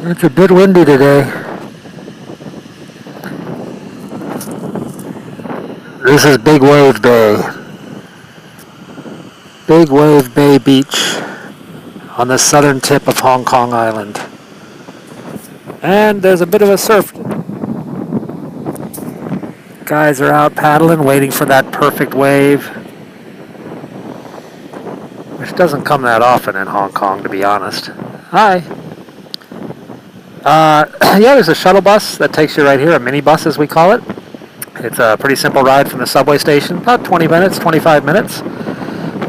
It's a bit windy today. This is Big Wave Bay. Big Wave Bay Beach on the southern tip of Hong Kong Island. And there's a bit of a surf. Guys are out paddling, waiting for that perfect wave, which doesn't come that often in Hong Kong, to be honest. Hi. Yeah, there's a shuttle bus that takes you right here, a mini bus as we call it. It's a pretty simple ride from the subway station, about 20 minutes, 25 minutes.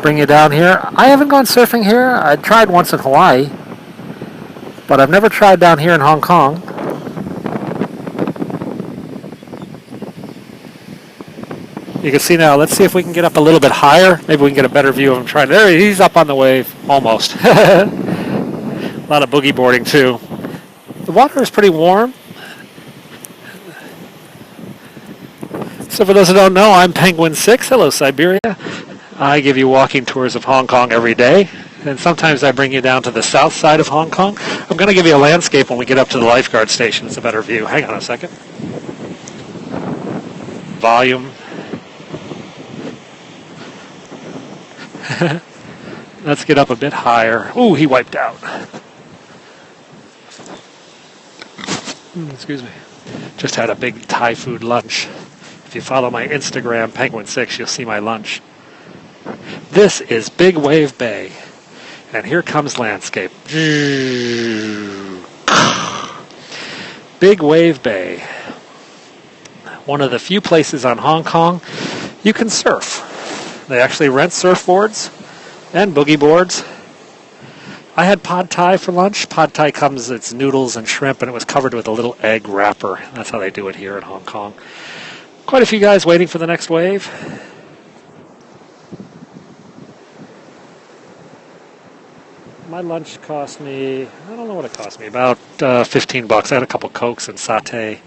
Bring you down here. I haven't gone surfing here. I tried once in Hawaii, but I've never tried down here in Hong Kong. You can see now, let's see if we can get up a little bit higher. Maybe we can get a better view of him trying. There, he's up on the wave, almost. A lot of boogie boarding too. The water is pretty warm. So for those who don't know, I'm Penguin 6. Hello, Siberia. I give you walking tours of Hong Kong every day, and sometimes I bring you down to the south side of Hong Kong. I'm going to give you a landscape when we get up to the lifeguard station. It's a better view. Hang on a second. Volume. Let's get up a bit higher. Ooh, he wiped out. Excuse me. Just had a big Thai food lunch. If you follow my Instagram, Penguin6, you'll see my lunch. This is Big Wave Bay. And here comes landscape. Big Wave Bay. One of the few places on Hong Kong you can surf. They actually rent surfboards and boogie boards. I had pad thai for lunch. Pad thai comes, it's noodles and shrimp, and it was covered with a little egg wrapper. That's how they do it here in Hong Kong. Quite a few guys waiting for the next wave. My lunch cost me, I don't know what it cost me, about 15 bucks. I had a couple Cokes and satay.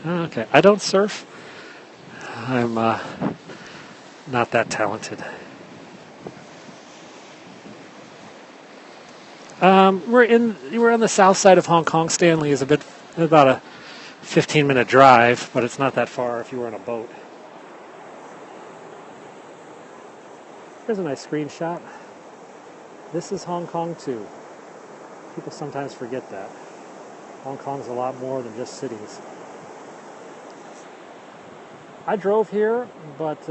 Okay, I don't surf. I'm not that talented. We're on the south side of Hong Kong. Stanley is about a 15-minute drive, but it's not that far if you were on a boat. Here's a nice screenshot. This is Hong Kong too. People sometimes forget that. Hong Kong's a lot more than just cities. I drove here, but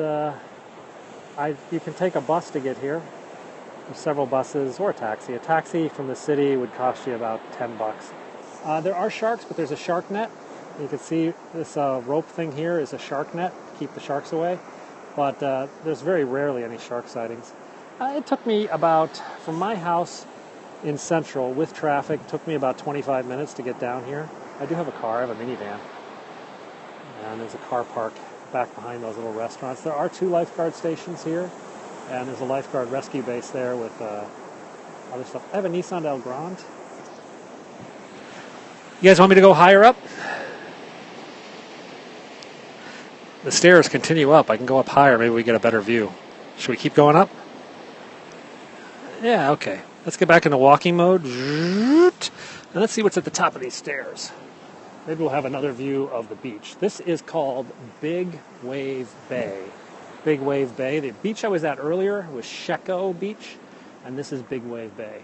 you can take a bus to get here. There's several buses or a taxi. A taxi from the city would cost you about 10 bucks. There are sharks, but there's a shark net. You can see this rope thing here is a shark net to keep the sharks away. But there's very rarely any shark sightings. It took me from my house in Central with traffic, took me about 25 minutes to get down here. I do have a car, I have a minivan. And there's a car park back behind those little restaurants. There are 2 lifeguard stations here, and there's a lifeguard rescue base there with other stuff. I have a Nissan Del Grande. You guys want me to go higher up? The stairs continue up. I can go up higher. Maybe we get a better view. Should we keep going up? Yeah, okay. Let's get back into walking mode. And let's see what's at the top of these stairs. Maybe we'll have another view of the beach. This is called Big Wave Bay. Big Wave Bay. The beach I was at earlier was Sheko Beach, and this is Big Wave Bay.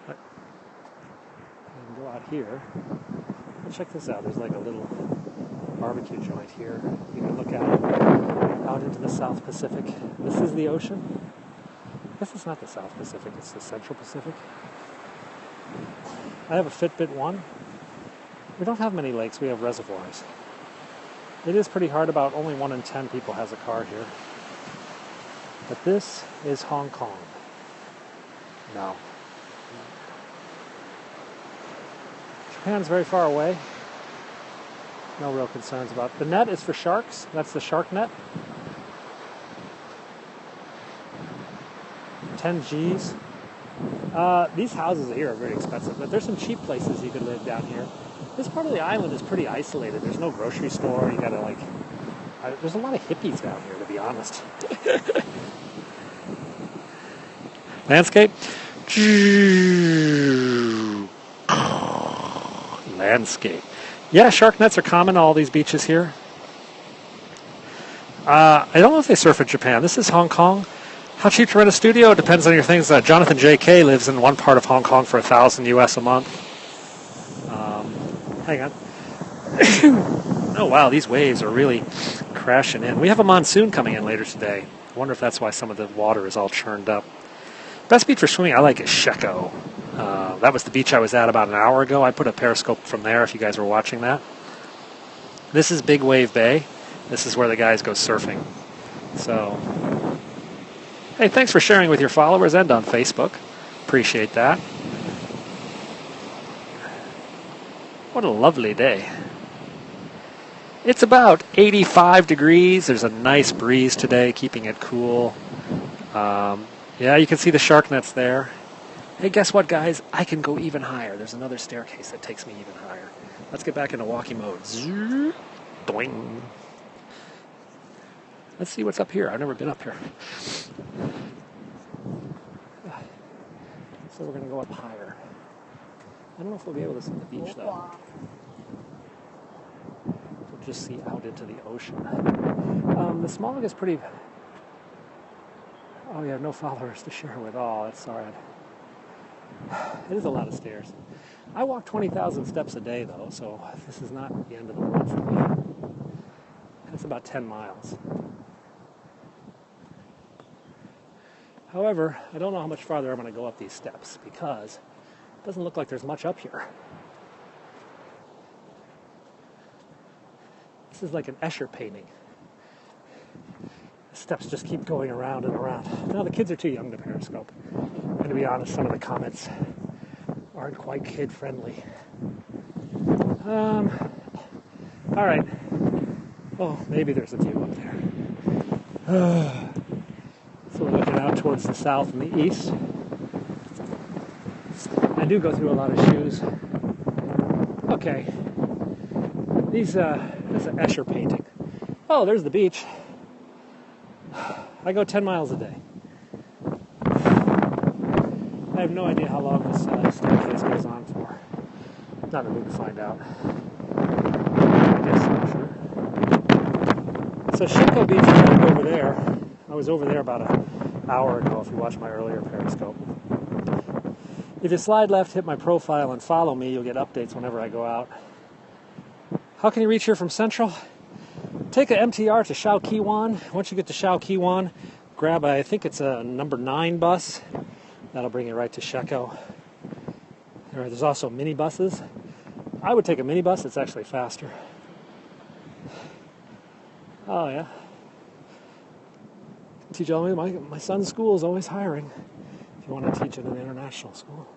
And go out here. Well, check this out. There's like a little barbecue joint here. You can look out into the South Pacific. This is the ocean. This is not the South Pacific, it's the Central Pacific. I have a Fitbit 1. We don't have many lakes, we have reservoirs. It is pretty hard, about only 1 in 10 people has a car here. But this is Hong Kong. No. Japan's very far away. No real concerns about it. The net is for sharks. That's the shark net. 10 G's. These houses here are very expensive, but there's some cheap places you could live down here. This part of the island is pretty isolated. There's no grocery store. You gotta like. There's a lot of hippies down here, to be honest. Landscape. Landscape. Yeah, shark nets are common on all these beaches here. I don't know if they surf in Japan. This is Hong Kong. How cheap to rent a studio? It depends on your things. Jonathan J.K. lives in one part of Hong Kong for $1,000 US a month. Hang on. Oh, wow, these waves are really crashing in. We have a monsoon coming in later today. I wonder if that's why some of the water is all churned up. Best beach for swimming I like is Sheko. That was the beach I was at about an hour ago. I put a periscope from there if you guys were watching that. This is Big Wave Bay. This is where the guys go surfing. So, hey, thanks for sharing with your followers and on Facebook. Appreciate that. What a lovely day. It's about 85 degrees. There's a nice breeze today, keeping it cool. Yeah, you can see the shark nets there. Hey, guess what, guys? I can go even higher. There's another staircase that takes me even higher. Let's get back into walkie mode. Doing. Let's see what's up here. I've never been up here. So we're going to go up higher. I don't know if we'll be able to see the beach, though. We'll just see out into the ocean. The smog is pretty... Oh, you have no followers to share with. Oh, that's sorry. It is a lot of stairs. I walk 20,000 steps a day, though, so this is not the end of the world for me. That's about 10 miles. However, I don't know how much farther I'm going to go up these steps because it doesn't look like there's much up here. This is like an Escher painting. The steps just keep going around and around. Now, the kids are too young to periscope. And to be honest, some of the comments aren't quite kid-friendly. All right. Oh, maybe there's a view up there. So we're looking out towards the south and the east. I do go through a lot of shoes. Okay. That's an Escher painting. Oh, there's the beach. I go 10 miles a day. I have no idea how long this staircase goes on for. Not that we can find out. I guess I'm sure. So Sheko Beach is right over there. I was over there about an hour ago if you watched my earlier periscope. If you slide left, hit my profile, and follow me, you'll get updates whenever I go out. How can you reach here from Central? Take an MTR to Shao Kiwan. Once you get to Shao Kiwan, grab I think it's a number 9 bus. That'll bring you right to Sheko. There's also mini buses. I would take a mini bus. It's actually faster. Oh, yeah. Teach elementary. My son's school is always hiring. If you want to teach at an international school.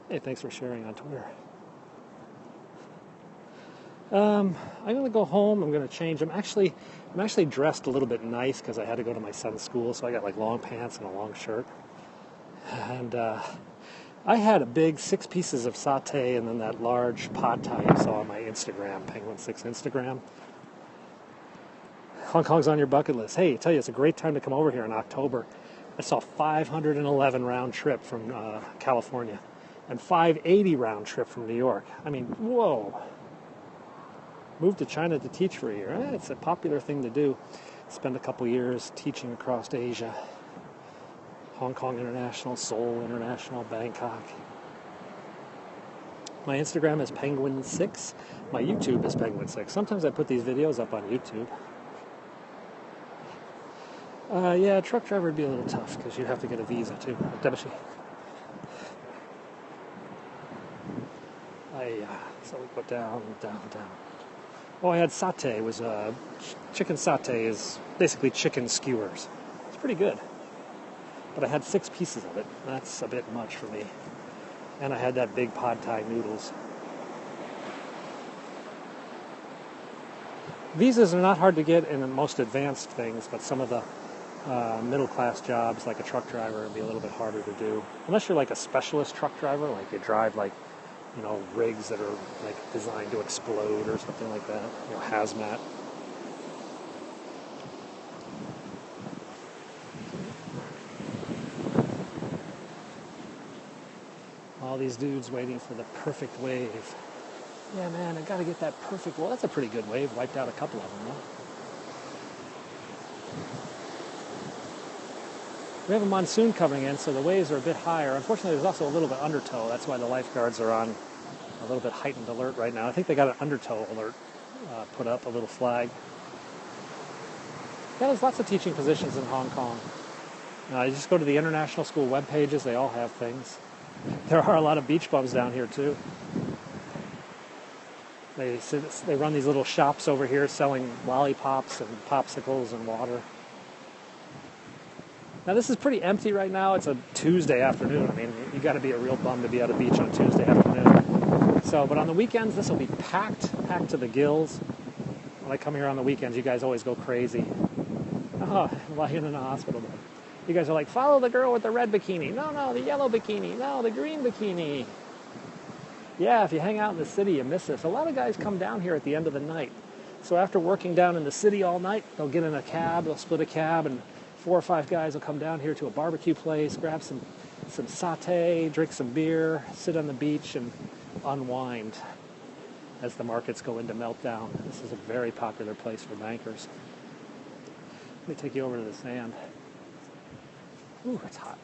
Hey, thanks for sharing on Twitter. I'm going to go home. I'm going to change. I'm actually dressed a little bit nice because I had to go to my son's school, so I got like long pants and a long shirt. And I had a big 6 pieces of satay and then that large pad thai you saw on my Instagram, Penguin6 Instagram. Hong Kong's on your bucket list. Hey, I tell you, it's a great time to come over here in October. I saw 511 round trip from California and 580 round trip from New York. I mean, whoa. Moved to China to teach for a year. It's a popular thing to do. Spend a couple years teaching across Asia. Hong Kong International, Seoul International, Bangkok. My Instagram is Penguin6. My YouTube is Penguin6. Sometimes I put these videos up on YouTube. Yeah, a truck driver would be a little tough because you'd have to get a visa too. So we go down. Oh, I had satay. It was chicken satay is basically chicken skewers. It's pretty good. But I had 6 pieces of it. That's a bit much for me. And I had that big pad thai noodles. Visas are not hard to get in the most advanced things, but some of the middle-class jobs, like a truck driver, would be a little bit harder to do. Unless you're like a specialist truck driver, like you drive like rigs that are like designed to explode or something like that. Hazmat. All these dudes waiting for the perfect wave. Yeah, man, I gotta get that perfect. Well, that's a pretty good wave. Wiped out a couple of them, though. We have a monsoon coming in, so the waves are a bit higher. Unfortunately, there's also a little bit undertow. That's why the lifeguards are on a little bit heightened alert right now. I think they got an undertow alert put up, a little flag. Yeah, there's lots of teaching positions in Hong Kong. You just go to the international school web pages. They all have things. There are a lot of beach bums down here, too. They run these little shops over here selling lollipops and popsicles and water. Now, this is pretty empty right now. It's a Tuesday afternoon. I mean, you got to be a real bum to be at a beach on Tuesday afternoon. So, but on the weekends, this will be packed to the gills. When I come here on the weekends, you guys always go crazy. Oh, I'm lying in a hospital bed. You guys are like, follow the girl with the red bikini. No, the yellow bikini. No, the green bikini. Yeah, if you hang out in the city, you miss this. A lot of guys come down here at the end of the night. So after working down in the city all night, they'll get in a cab, they'll split a cab, and 4 or 5 guys will come down here to a barbecue place, grab some satay, drink some beer, sit on the beach, and unwind as the markets go into meltdown. This is a very popular place for bankers. Let me take you over to the sand. Ooh, it's hot.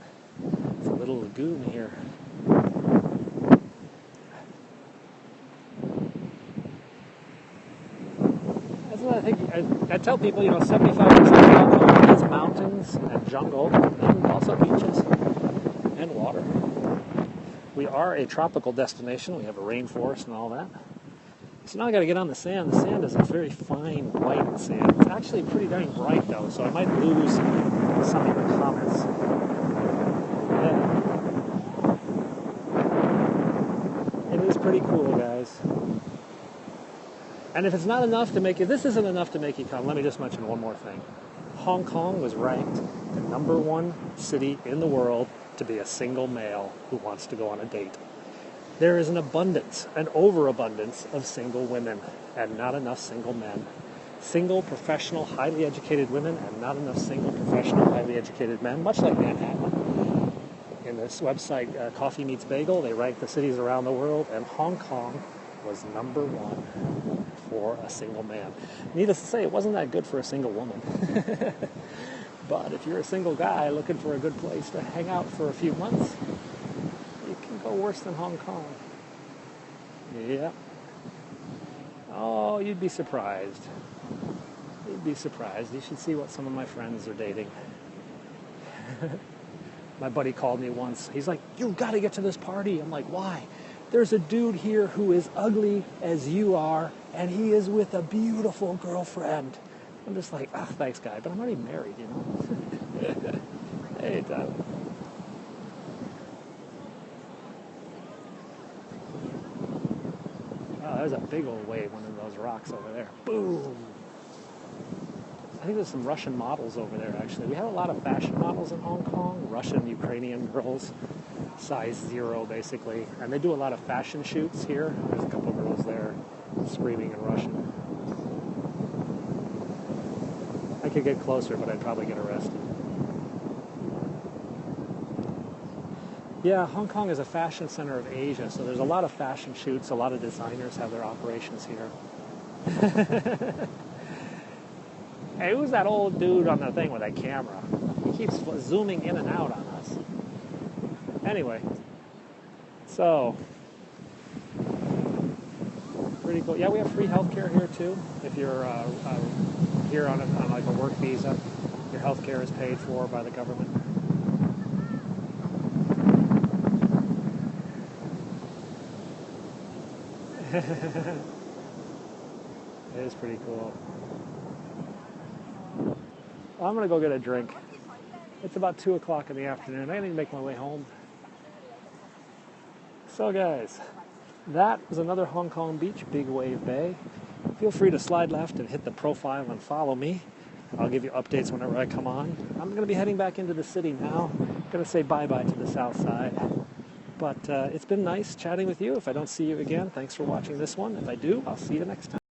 It's a little lagoon here. That's what I tell people, 75% of Hong Kong is mountains and jungle, and also beaches and water. We are a tropical destination. We have a rainforest and all that. So now I got to get on the sand. The sand is a very fine white sand. It's actually pretty darn bright though, so I might lose some of your comments. Yeah. It is pretty cool, guys. And if it's not enough to make you, this isn't enough to make you come, let me just mention one more thing. Hong Kong was ranked the #1 city in the world to be a single male who wants to go on a date. There is an abundance, an overabundance of single women and not enough single men. Single, professional, highly educated women and not enough single, professional, highly educated men, much like Manhattan. In this website, Coffee Meets Bagel, they rank the cities around the world, and Hong Kong was #1 for a single man. Needless to say, it wasn't that good for a single woman. But if you're a single guy looking for a good place to hang out for a few months, you can go worse than Hong Kong. Yeah. Oh, you'd be surprised. You'd be surprised. You should see what some of my friends are dating. My buddy called me once. He's like, "You've got to get to this party." I'm like, "Why?" "There's a dude here who is ugly as you are, and he is with a beautiful girlfriend." I'm just like, thanks, guy, but I'm already married, Hey, Tyler. Oh, there's a big old wave, one of those rocks over there. Boom! I think there's some Russian models over there, actually. We have a lot of fashion models in Hong Kong, Russian, Ukrainian girls, size 0, basically. And they do a lot of fashion shoots here. There's a couple of girls there screaming in Russian. I could get closer, but I'd probably get arrested. Yeah, Hong Kong is a fashion center of Asia, so there's a lot of fashion shoots. A lot of designers have their operations here. Hey, who's that old dude on the thing with that camera? He keeps zooming in and out on us. Anyway, so pretty cool. Yeah, we have free healthcare here too. If you're here on like a work visa, your healthcare is paid for by the government. It is pretty cool. Well, I'm going to go get a drink. It's about 2 o'clock in the afternoon. I need to make my way home. So guys, that was another Hong Kong beach, Big Wave Bay. Feel free to slide left and hit the profile and follow me. I'll give you updates whenever I come on. I'm going to be heading back into the city now. I'm going to say bye-bye to the south side. But it's been nice chatting with you. If I don't see you again, thanks for watching this one. If I do, I'll see you next time.